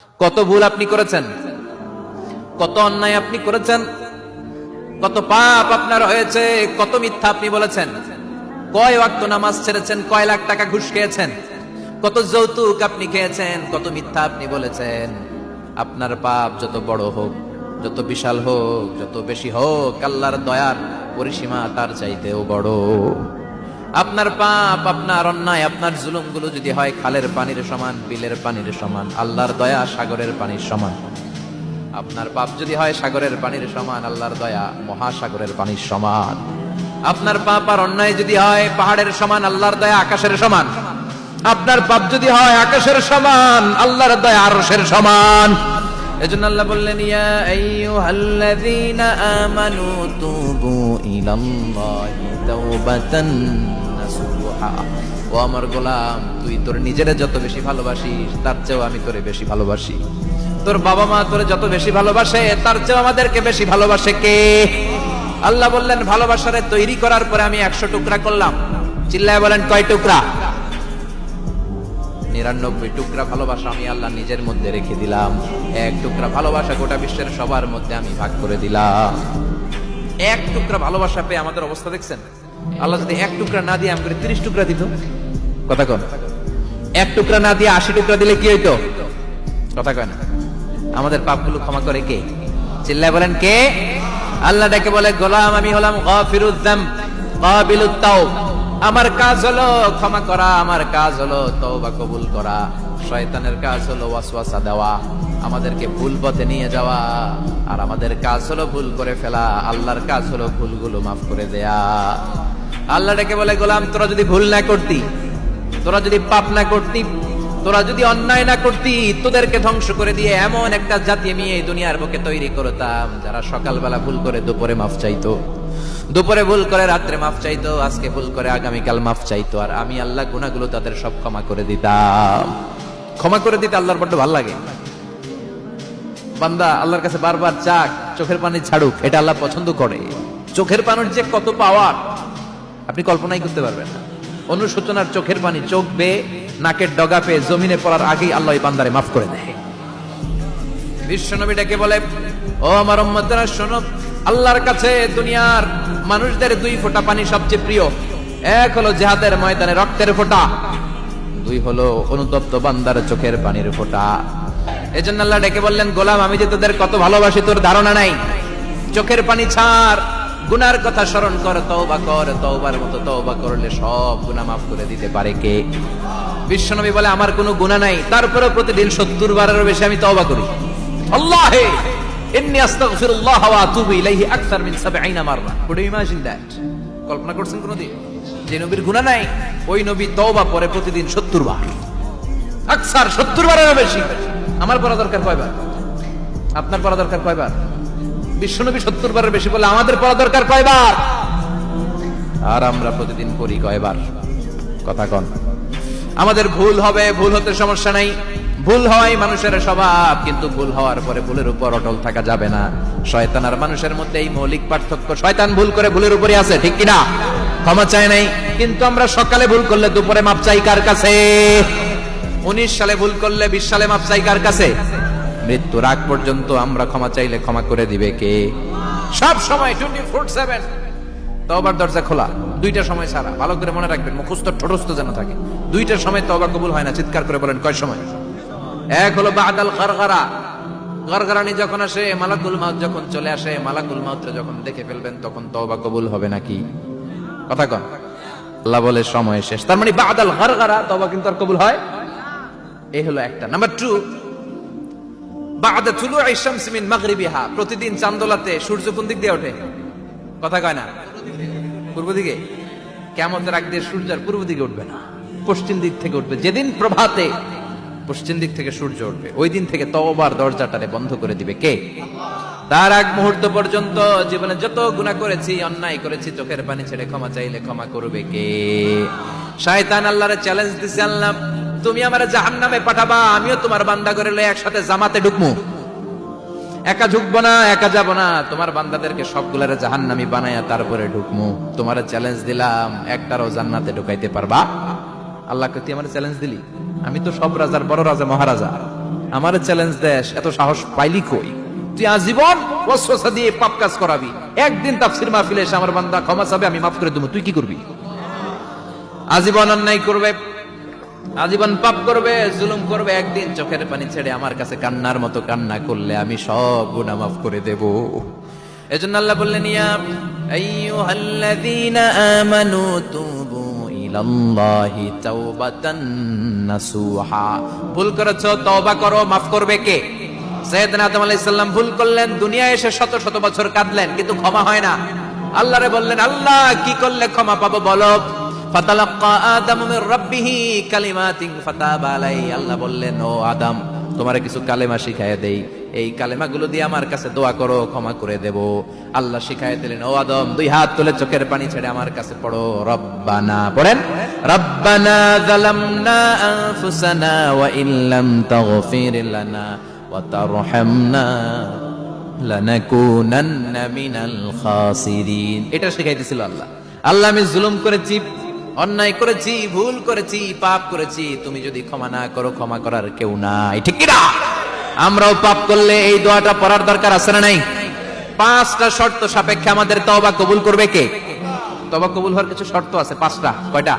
কত ভুল আপনি করেছেন, কত অন্যায় আপনি করেছেন, কত পাপ আপনার হয়েছে, কত মিথ্যা আপনি বলেছেন, কয় ওয়াক্ত নামাজ ছেড়েছেন, কয় লাখ টাকা ঘুষ খেয়েছেন, কত যৌতুক আপনি খেয়েছেন, কত মিথ্যা আপনি বলেছেন। আপনার পাপ যত বড় হোক, যত বিশাল হোক, যত বেশি হোক, আল্লাহর দয়ার পরিসীমা তার চাইতেও বড়। আপনার পাপ, আপনার অন্যায়, আপনার জুলুমগুলো যদি হয় খালের পানির সমান, বিলের পানির সমান, আল্লাহর দয়া সাগরের পানির সমান। আপনার পাপ যদি হয় সাগরের পানির সমান, আল্লাহর দয়া মহাসাগরের পানির সমান। আপনার পাপ আর অন্যায় যদি হয় পাহাড়ের সমান, আল্লাহর দয়া আকাশের সমান। আপনার পাপ যদি হয় আকাশের সমান, আল্লাহর দয়া আরশের সমান। এজন্য আল্লাহ বললেন, ইয়া আইয়ুহাল্লাযীনা আমানু তুবু ইলাল্লাহি তাওবাতান নাসুহা। ও আমার গোলাম, তুই তোর নিজেরে যত বেশি ভালোবাসিস তার চেয়েও আমি তোরে বেশি ভালোবাসি। তোর বাবা মা তোরে যত বেশি ভালোবাসে তার চেয়েও আমাদেরকে বেশি ভালোবাসে কে? আল্লাহ বললেন, ভালোবাসারে তৈরি করার পরে আমি 100 টুকরা করলাম। চিল্লায় বলেন, কয় টুকরা? 99 টুকরা ভালোবাসা আমি আল্লাহ নিজের মধ্যে রেখে দিলাম। 1 টুকরা ভালোবাসা গোটা বিশ্বের সবার মধ্যে আমি ভাগ করে দিলাম। 1 টুকরা ভালোবাসা পেয়ে আমাদের অবস্থা দেখছেন? আল্লাহ যদি 1 টুকরা না দিয়ে আমাকে 30 টুকরা দিত, কথা কন। 1 টুকরা না দিয়ে 80 টুকরা দিলে কি হইতো? কথা কয় না। আমাদের পাপগুলো ক্ষমা করে কে? চিল্লায় বলেন, কে? আল্লাহ ডেকে বলে, গোলাম আমি হলাম গাফিরুয যামব কাবিলুত তাওব। আমার কাজ হলো ক্ষমা করা, আমার কাজ হলো তওবা কবুল করা। শয়তানের কাজ হলো ওয়াসওয়াসা দেওয়া, আমাদেরকে ভুল পথে নিয়ে যাওয়া। আর আমাদের কাজ হলো ভুল করে ফেলা, আল্লাহর কাজ হলো ভুলগুলো মাফ করে দেয়া। আল্লাহ ডেকে বলে, গোলাম তোরা যদি ভুল না করতি, তোরা যদি পাপ না করতি, তোরা যদি অন্যায় না করতি, তোদেরকে ধ্বংস করে দিয়ে এমন একটা জাতি আমি এই দুনিয়ার বুকে তৈরি করতাম যারা সকালবেলা ভুল করে দুপুরে মাফ চাইতো, দুপুরে ভুল করে রাত্রে মাফ চাইতো, আজকে ভুল করে আগামীকাল মাফ চাইতো। আর আমি আল্লাহ গুনাহগুলো তাদের সব ক্ষমা করে দিতাম। ক্ষমা করে দিতে আল্লাহর বড্ড ভালো লাগে। বান্দা আল্লাহর কাছে বারবার চাক, চোখের পানি ছাড়ুক, এটা আল্লাহ পছন্দ করে। চোখের পানির যে কত পাওয়ার আপনি কল্পনাই করতে পারবেন না। অনুশোচনার চোখের পানি চোখ বেয়ে নাকের ডগা পেয়ে জমিনে পড়ার আগেই আল্লাহ এই বান্দারে মাফ করে দেয়। বিশ্বনবী ডেকে বলে, ও আমার উম্মতেরা শোনো, আল্লাহর কাছে দুনিয়ার মানুষদের 2 ফোঁটা পানি সবচেয়ে প্রিয়। 1 হলো জিহাদের ময়দানে রক্তের ফোঁটা, 2 হলো অনুতপ্ত বান্দার চোখের পানির ফোঁটা। এজন্য আল্লাহ ডেকে বললেন, গোলাম আমি যে তোদের কত ভালোবাসি তোর ধারণা নাই। চোখের পানি ছাড়, গুনার কথা স্মরণ কর, তওবা কর। তওবার মতো তওবা করলে সব গুনাহ মাফ করে দিতে পারে কে? বিশ্বনবী বলে, আমার কোনো গুনাহ নাই, তারপরেও প্রতিদিন 70 বারেরও বেশি আমি তওবা করি। আল্লাহে ইন্নী আস্তাগফিরুল্লাহ ওয়া আতুবু ইলাইহি আকসার মিন 70 মাররা। Could you imagine that? কল্পনা করছেন কোনদিন? যে নবীর গুনাহ নাই ওই নবী তওবা করে প্রতিদিন 70 বার, আকসার 70 বারেরও বেশি। আমার পড়া দরকার কয়বার? আপনার পড়া দরকার কয়বার? বিশ্বনবী 70 বারের বেশি বলে আমাদের পড়া দরকার কয়বার? আর আমরা প্রতিদিন পড়ি কয়বার? কথা কন। আমাদের ভুল হবে, ভুল হতে সমস্যা নাই, ভুল হয় মানুষের স্বভাব, কিন্তু ভুল হওয়ার পরে ভুলের উপর অটল থাকা যাবে না। শয়তান আর মানুষের মধ্যে এই মৌলিক পার্থক্য। শয়তান ভুল করে ভুলের উপরই আছে, ঠিক কিনা? ক্ষমা চায় নাই, কিন্তু আমরা সকালে ভুল করলে দুপুরে মাপ চাই কার কাছে? 19 সালে ভুল করলে 20 সালে মাপ চাই কার কাছে? মৃত্যুর আগ পর্যন্ত আমরা ক্ষমা চাইলে ক্ষমা করে দিবে কে? সব সময় 24/7 তওবার দরজা খোলা, 2টার সময় ছাড়া। ভালো করে মনে রাখবেন, মুখস্থ ঠোঁটস্থ যেন থাকে। 2টার সময় তওবা কবুল হয় না। চিৎকার করে বলেন, কয় সময়? 1 হলো বাদাল গারগারা, গারগারানি যখন আসে, মালাকুল মাউত যখন চলে আসে, মালাকুল মাউতরে যখন দেখে ফেলবেন তখন তওবা কবুল হবে নাকি? কথা কন। আল্লাহ বলে সময় শেষ, তার মানে বাদাল গারগারা তওবা কিন্তু আর কবুল হয়। এই হলো একটা। নাম্বার 2, বাদা তুলুই শামস মিন মাগরিবিহা। প্রতিদিন চাঁদোলাতে সূর্য কোন দিক দিয়ে ওঠে? কথা কয় না? পূর্ব দিকে। কিয়ামতের আগ দিয়ে সূর্য আর পূর্ব দিকে উঠবে না, পশ্চিম দিক থেকে উঠবে। যেদিন প্রভাতে পশ্চিম দিক থেকে সূর্য উঠবে, ওই দিন থেকে তওবার দরজাটারে বন্ধ করে দিবে কে? তার আগ মুহূর্ত পর্যন্ত জীবনে যত গুনাহ করেছি, অন্যায় করেছি, চোখের পানি ছেড়ে ক্ষমা চাইলে ক্ষমা করবে কে? শয়তান আল্লাহরে চ্যালেঞ্জ দিছে, আল্লাহ তুমি আমারে জাহান্নামে পাঠাবা, আমিও তোমার বান্দা করে লয়ে একসাথে জামাতে ঢুকমু। একা ঢুকবো না, একা যাব না, তোমার বান্দাদেরকে সবগুলারে জাহান্নামী বানায়া তারপরে ঢুকমু। তোমারে চ্যালেঞ্জ দিলাম, একটারও জান্নাতে ঢুকাইতে পারবা? আল্লাহকে তুই আমার চ্যালেঞ্জ দিলি? আমি তো সব রাজার বড় রাজা, মহারাজা। আমার চ্যালেঞ্জ দেশ, এত সাহস পাইলি কই? তুই আজীবন ওয়াসওয়াসা দিয়ে পাপ কাজ করাবি, একদিন তাফসীর মাহফিলে এসে আমার বান্দা ক্ষমা চাবে, আমি মাফ করে দেবো, তুই কি করবি? আজীবন অন্যায় করবে, আজীবন পাপ করবে, জুলুম করবে, একদিন চোখের পানি ছেড়ে আমার কাছে কান্নার মতো কান্না করলে আমি সব গুনাহ মাফ করে দেব। এজন্য আল্লাহ বললেন, ইয়া আইয়ুহাল্লাযীনা আমানু তুবু ইলাল্লাহি তাওবাতান নাসুহা। ভুল করেছো, তওবা করো, মাফ করবে কে? সাইয়েদনা আদম আলাইহিস সালাম ভুল করলেন, দুনিয়ায় এসে শত শত বছর কাঁদলেন, কিন্তু ক্ষমা হয় না। আল্লাহরে বললেন, আল্লাহ কি করলে ক্ষমা পাবো বলো? ফাতালাক্কা আদম মির রাব্বিহি কালিমাতিন ফাতাবা আলাইহি। আল্লাহ বললেন, ও আদম, তোমারে কিছু কালেমা শিখায় দেই, এই কালেমাগুলো দিয়ে আমার কাছে দোয়া করো, ক্ষমা করে দেব। আল্লাহ শিখায় দিলেন, ও আদম, দুই হাত তুলে চোখের পানি ছেড়ে আমার কাছে পড়ো, রব্বানা, পড়েন, রব্বানা যালামনা আনফুসানা ওয়া ইল্লাম তাগফির লানা ওয়া তারহামনা লানাকুনান্না মিনাল খাসিরিন। এটা শিখাইতেছিল আল্লাহ। আল্লাহ, আমি জুলুম করেছি, অন্যায় করেছি, ভুল করেছি, পাপ করেছি, তুমি যদি ক্ষমা না করো, ক্ষমা করার কেউ নাই, ঠিক কি না? আমরাও পাপ করলে এই দোয়াটা পড়ার দরকার আছে না নাই? 5টা শর্ত সাপেক্ষে আমাদের তওবা কবুল করবে কে? তওবা কবুল হওয়ার কিছু শর্ত আছে, 5টা। কয়টা?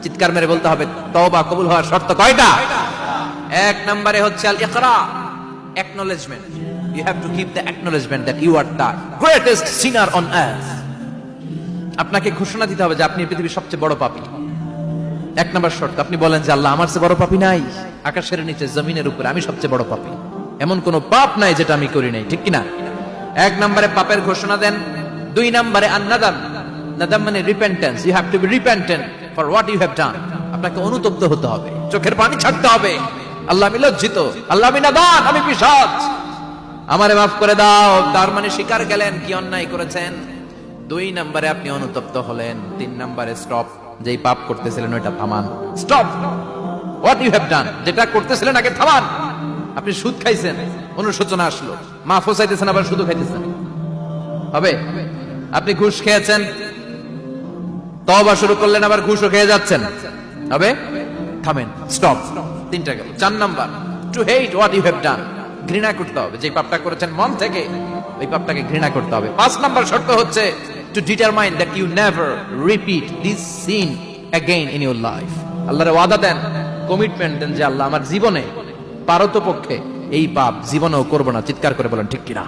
চিৎকার মেরে বলতে হবে, তওবা কবুল হওয়ার শর্ত কয়টা? 1 নম্বরে হচ্ছে আল ইকরা, acknowledgement. You have to give the acknowledgement that you are the greatest sinner on earth. আপনাকে ঘোষণা দিতে হবে যে আপনি পৃথিবীর সবচেয়ে বড় পাপী। 1 নম্বর শর্ত, আপনি বলেন যে আল্লাহ, আমার চেয়ে বড় পাপী নাই, আকাশের নিচে জমিনের উপরে আমি সবচেয়ে বড় পাপী, এমন কোন পাপ নাই যেটা আমি করি নাই, ঠিক কিনা? 1 নম্বরে পাপের ঘোষণা দেন। 2 নম্বরে আন-নাদাম, নাদাম মানে repentance. You have to be repentant for what you have done. আপনাকে অনুতপ্ত হতে হবে, চোখের পানি ছাড়তে হবে। আল্লাহ, আমি লজ্জিত, আল্লাহ আমি নাদান, আমি পিশাচ, আমারে মাফ করে দাও। তার মানে স্বীকার গেলেন কি অন্যায় করেছেন। 2 নম্বরে আপনি অনুতপ্ত হলেন। 3 নম্বরে স্টপ, যেই পাপ করতেছিলেন ওটা থামান। Stop what you have done, যেটা করতেছিলেন আগে থামান। আপনি সুদ খাইছেন, অনুশোচনা আসলো, মাফও চাইতেছেন, আবার সুদও খাইতেছেন, হবে? আপনি ঘুষ খেয়েছেন, তওবা শুরু করলেন, আবার ঘুষও খেয়ে যাচ্ছেন, হবে? থামেন, স্টপ। 3টা গেল। 4 number, to hate what you have done, ঘৃণা করতে হবে, যে পাপটা করেছেন মন থেকে ওই পাপটাকে ঘৃণা করতে হবে। 5 নাম্বার শর্ত হচ্ছে to determine that you never repeat this sin again in your life. আল্লাহর ওয়াদা দেন, কমিটমেন্ট দেন যে আল্লাহ, আমার জীবনে পারতপক্ষে এই পাপ জীবনেও করব না। চিৎকার করে বলেন, ঠিক কিনা?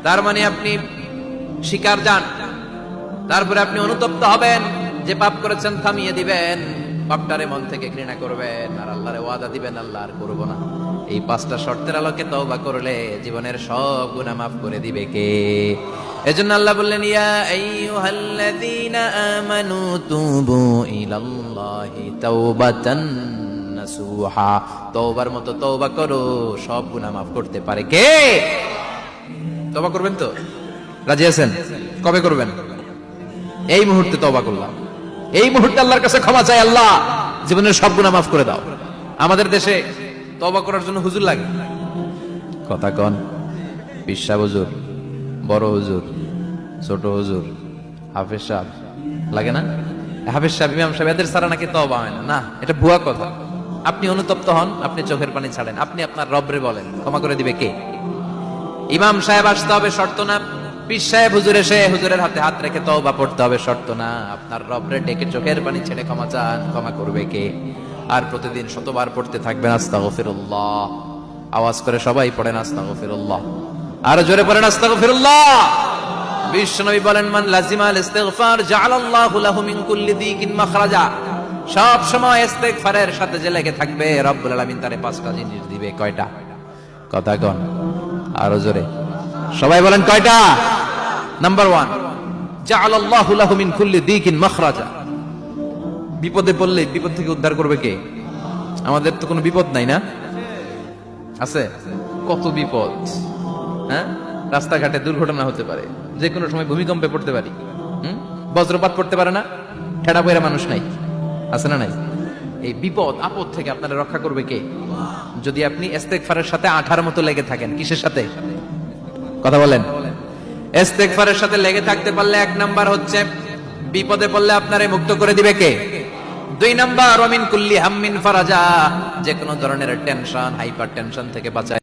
তার মানে আপনি স্বীকার যান, তারপরে আপনি অনুতপ্ত হবেন, যে পাপ করেছেন থামিয়ে দিবেন, পাপটারে মন থেকে ঘৃণা করবেন, আর আল্লাহরে ওয়াদা দিবেন, আল্লাহ আর করব না। এই 5টা শর্তের আলোকে তওবা করলে জীবনের সব গুনাহ মাফ করে দিবে কে? এজন্য আল্লাহ বললেন, ইয়া আইয়ুহাল্লাযীনা আমানু তুবু ইলাল্লাহি তাওবাতান নাসুহা। তওবার মতো তওবা করো, সব গুনাহ মাফ করতে পারে কে? তওবা করবেন তো? রাজি আছেন? কবে করবেন? এই মুহূর্তে তওবা করলাম, এই মুহূর্তে আল্লাহর কাছে ক্ষমা চাই, আল্লাহ জীবনের সব গুনাহ মাফ করে দাও। আমাদের দেশে তওবা করার জন্য হুজুর লাগে, কথা কন, পিসা হুজুর, বড় হুজুর, ছোট হুজুর, হাফেজ সাহেব লাগে না? হাফেজ সাহেব, ইমাম সাহেব, এদের ছাড়া নাকি তওবা হয় না। না, এটা ভুয়া কথা। আপনি অনুতপ্ত হন, আপনি চোখের পানি ছাড়েন, আপনি আপনার রবরে বলেন, ক্ষমা করে দিবে কে? ইমাম সাহেব আসতে হবে, শর্ত না। পীর সাহেব হুজুর এসে হুজুরের হাতে হাত রেখে তওবা পড়তে হবে, শর্ত না। আপনার রবরে ডেকে চোখের পানি ছেড়ে ক্ষমা চান, ক্ষমা করবে কে? আর প্রতিদিন শতবার পড়তে থাকবেন আস্তাগফিরুল্লাহ। আওয়াজ করে সবাই পড়েন আস্তাগফিরুল্লাহ, আর জোরে পড়েন আস্তাগফিরুল্লাহ। বিশ্বনবী বলেন, মান লাজিমাল ইস্তিগফার জাআলাল্লাহু লাহু মিন কুল্লি দিকিন মাখরাজা। সব সময় ইস্তিগফারের সাথে যে লেগে থাকবে, রব্বুল আলামিন তারে 5টা জিনিস দিবে। কয়টা? কথা কন, আরো জোরে সবাই বলেন, কয়টা? নাম্বার 1, জাআলাল্লাহু লাহু মিন কুল্লি দিকিন মাখরাজা। বিপদে পড়লে বিপদ থেকে উদ্ধার করবে কে? আমাদের তো কোনো বিপদ নাই, না? আছে? কত বিপদ, হ্যাঁ? রাস্তাঘাটে দুর্ঘটনা হতে পারে, যে কোনো সময় ভূমিকম্পে পড়তে পারি, বজ্রপাত পড়তে পারে না, ঠেড়া পয়রা মানুষ নাই, আছে না নাই? এই বিপদ আপদ থেকে আপনারা রক্ষা করবে কে? যদি আপনি ইস্তেগফারের সাথে আঠার মতো লেগে থাকেন। কিসের সাথে? কথা বলেন। ইস্তেগফারের সাথে লেগে থাকতে পারলে 1 নাম্বার হচ্ছে, বিপদে পড়লে আপনারে মুক্ত করে দিবে কে? দুই নাম্বার ওয়ামিন কুল্লি হাম্মিন ফারাজা, যে কোনো ধরনের টেনশন, হাইপার টেনশন থেকে বাঁচায়।